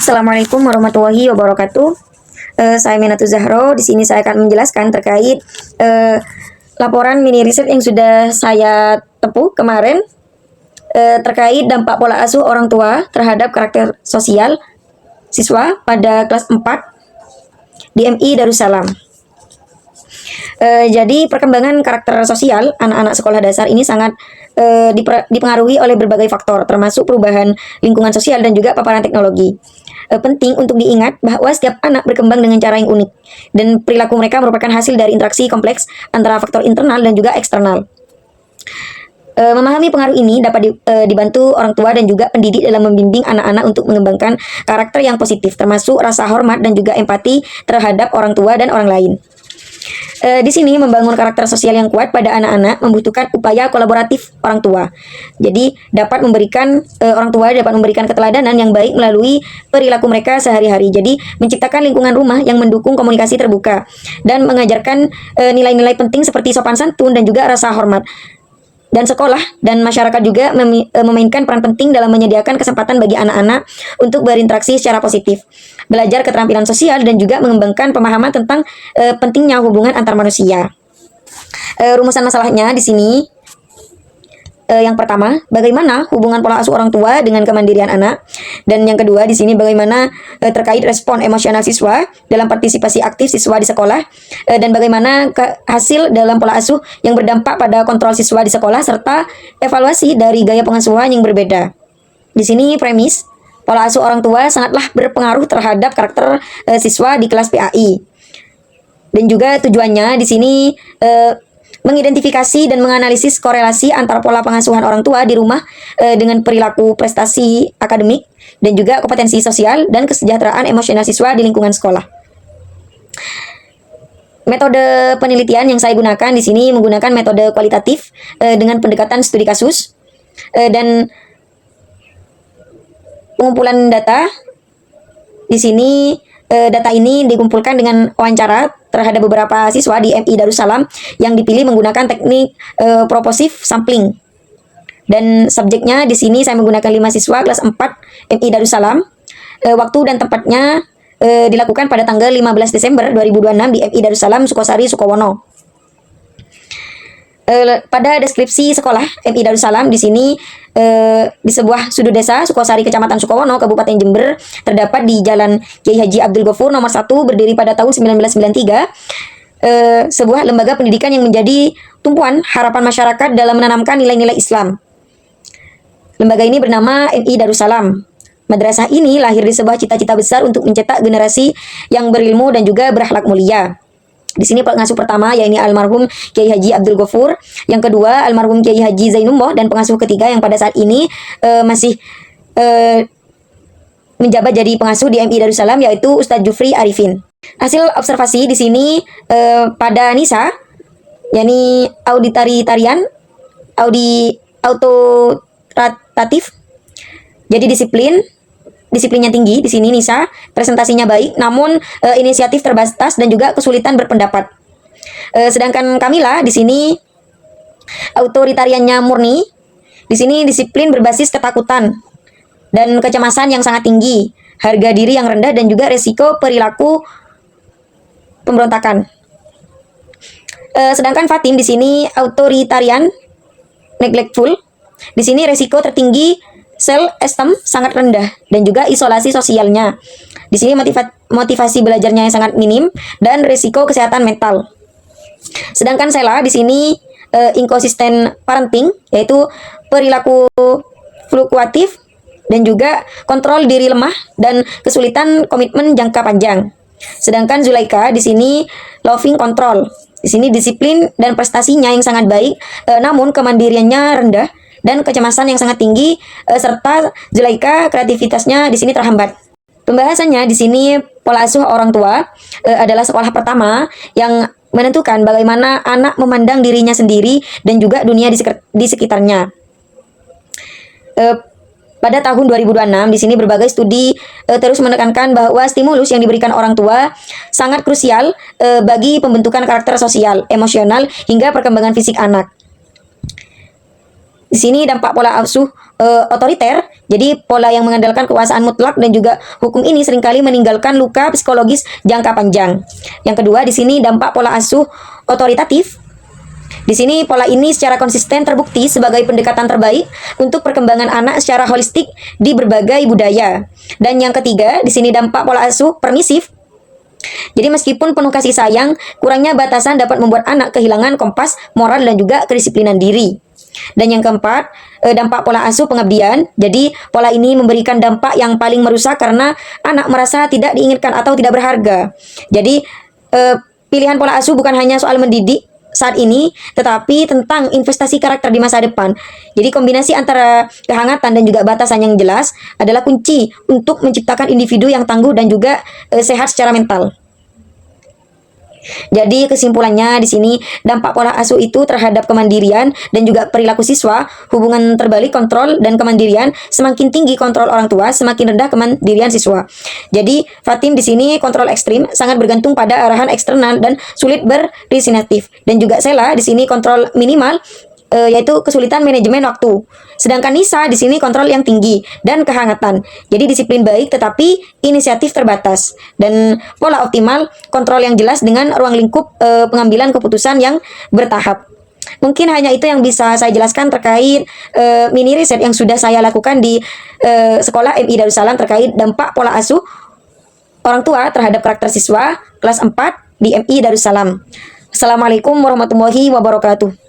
Assalamualaikum warahmatullahi wabarakatuh. Saya Minatul Zahro. Di sini saya akan menjelaskan terkait laporan mini riset yang sudah saya tempuh kemarin terkait dampak pola asuh orang tua terhadap karakter sosial siswa pada kelas 4 di MI Darussalam. Jadi perkembangan karakter sosial anak-anak sekolah dasar ini sangat dipengaruhi oleh berbagai faktor, termasuk perubahan lingkungan sosial dan juga paparan teknologi. Penting untuk diingat bahwa setiap anak berkembang dengan cara yang unik, dan perilaku mereka merupakan hasil dari interaksi kompleks antara faktor internal dan juga eksternal. Memahami pengaruh ini dapat dibantu orang tua dan juga pendidik dalam membimbing anak-anak untuk mengembangkan karakter yang positif, termasuk rasa hormat dan juga empati terhadap orang tua dan orang lain. Di sini membangun karakter sosial yang kuat pada anak-anak membutuhkan upaya kolaboratif orang tua. Jadi orang tua dapat memberikan keteladanan yang baik melalui perilaku mereka sehari-hari. Jadi menciptakan lingkungan rumah yang mendukung komunikasi terbuka dan mengajarkan nilai-nilai penting seperti sopan santun dan juga rasa hormat. Dan sekolah dan masyarakat juga memainkan peran penting dalam menyediakan kesempatan bagi anak-anak untuk berinteraksi secara positif, belajar keterampilan sosial, dan juga mengembangkan pemahaman tentang pentingnya hubungan antar manusia. Rumusan masalahnya di sini. Yang pertama, bagaimana hubungan pola asuh orang tua dengan kemandirian anak, dan yang kedua di sini bagaimana terkait respon emosional siswa dalam partisipasi aktif siswa di sekolah, dan bagaimana hasil dalam pola asuh yang berdampak pada kontrol siswa di sekolah serta evaluasi dari gaya pengasuhan yang berbeda. Di sini premis pola asuh orang tua sangatlah berpengaruh terhadap karakter siswa di kelas PAI, dan juga tujuannya di sini mengidentifikasi dan menganalisis korelasi antara pola pengasuhan orang tua di rumah dengan perilaku prestasi akademik dan juga kompetensi sosial dan kesejahteraan emosional siswa di lingkungan sekolah. Metode penelitian yang saya gunakan di sini menggunakan metode kualitatif dengan pendekatan studi kasus dan pengumpulan data. Di sini data ini dikumpulkan dengan wawancara terhadap beberapa siswa di MI Darussalam yang dipilih menggunakan teknik proporsive sampling. Dan subjeknya di sini saya menggunakan 5 siswa kelas 4 MI Darussalam. Waktu dan tempatnya dilakukan pada tanggal 15 Desember 2026 di MI Darussalam, Sukosari, Sukowono. Pada deskripsi sekolah MI Darussalam di sini di sebuah sudut desa Sukosari, Kecamatan Sukowono, Kabupaten Jember, terdapat di Jalan Kiai Haji Abdul Ghafur nomor 1, berdiri pada tahun 1993, sebuah lembaga pendidikan yang menjadi tumpuan harapan masyarakat dalam menanamkan nilai-nilai Islam. Lembaga ini bernama MI Darussalam. Madrasah ini lahir di sebuah cita-cita besar untuk mencetak generasi yang berilmu dan juga berakhlak mulia. Di sini pengasuh pertama yakni almarhum Kiai Haji Abdul Ghafur, yang kedua almarhum Kiai Haji Zainullah, dan pengasuh ketiga yang pada saat ini masih menjabat jadi pengasuh di MI Darussalam yaitu Ustadz Jufri Arifin. Hasil observasi di sini pada Nisa yakni autoratif. Jadi disiplinnya tinggi di sini Nisa, presentasinya baik, namun inisiatif terbatas dan juga kesulitan berpendapat. Sedangkan Kamila di sini autoritariannya murni. Di sini disiplin berbasis ketakutan dan kecemasan yang sangat tinggi, harga diri yang rendah, dan juga resiko perilaku pemberontakan. Sedangkan Fatim di sini autoritarian neglectful. Di sini resiko tertinggi self-esteem sangat rendah dan juga isolasi sosialnya. Di sini motivasi belajarnya yang sangat minim dan risiko kesehatan mental. Sedangkan Sela di sini inconsistent parenting, yaitu perilaku fluktuatif dan juga kontrol diri lemah dan kesulitan komitmen jangka panjang. Sedangkan Zulaika di sini loving control. Di sini disiplin dan prestasinya yang sangat baik, namun kemandiriannya rendah dan kecemasan yang sangat tinggi, serta Zulaika kreativitasnya di sini terhambat. Pembahasannya di sini pola asuh orang tua adalah sekolah pertama yang menentukan bagaimana anak memandang dirinya sendiri dan juga dunia di sekitarnya. Pada tahun 2026 di sini berbagai studi terus menekankan bahwa stimulus yang diberikan orang tua sangat krusial bagi pembentukan karakter sosial, emosional, hingga perkembangan fisik anak. Di sini dampak pola asuh otoriter, jadi pola yang mengandalkan kekuasaan mutlak dan juga hukum ini seringkali meninggalkan luka psikologis jangka panjang. Yang kedua, di sini dampak pola asuh otoritatif. Di sini pola ini secara konsisten terbukti sebagai pendekatan terbaik untuk perkembangan anak secara holistik di berbagai budaya. Dan yang ketiga, di sini dampak pola asuh permisif. Jadi meskipun penuh kasih sayang, kurangnya batasan dapat membuat anak kehilangan kompas, moral, dan juga kedisiplinan diri. Dan yang keempat, dampak pola asuh pengabdian. Jadi pola ini memberikan dampak yang paling merusak karena anak merasa tidak diinginkan atau tidak berharga. Jadi pilihan pola asuh bukan hanya soal mendidik saat ini, tetapi tentang investasi karakter di masa depan. Jadi kombinasi antara kehangatan dan juga batasan yang jelas adalah kunci untuk menciptakan individu yang tangguh dan juga sehat secara mental. Jadi kesimpulannya di sini dampak pola asuh itu terhadap kemandirian dan juga perilaku siswa, hubungan terbalik kontrol dan kemandirian, semakin tinggi kontrol orang tua, semakin rendah kemandirian siswa. Jadi Fatim di sini kontrol ekstrim sangat bergantung pada arahan eksternal dan sulit berdisinatif. Dan juga Sela di sini kontrol minimal yaitu kesulitan manajemen waktu. Sedangkan Nisa di sini kontrol yang tinggi dan kehangatan. Jadi disiplin baik tetapi inisiatif terbatas. Dan pola optimal kontrol yang jelas dengan ruang lingkup pengambilan keputusan yang bertahap. Mungkin hanya itu yang bisa saya jelaskan terkait mini riset yang sudah saya lakukan di sekolah MI Darussalam terkait dampak pola asuh orang tua terhadap karakter siswa kelas 4 di MI Darussalam. Assalamualaikum warahmatullahi wabarakatuh.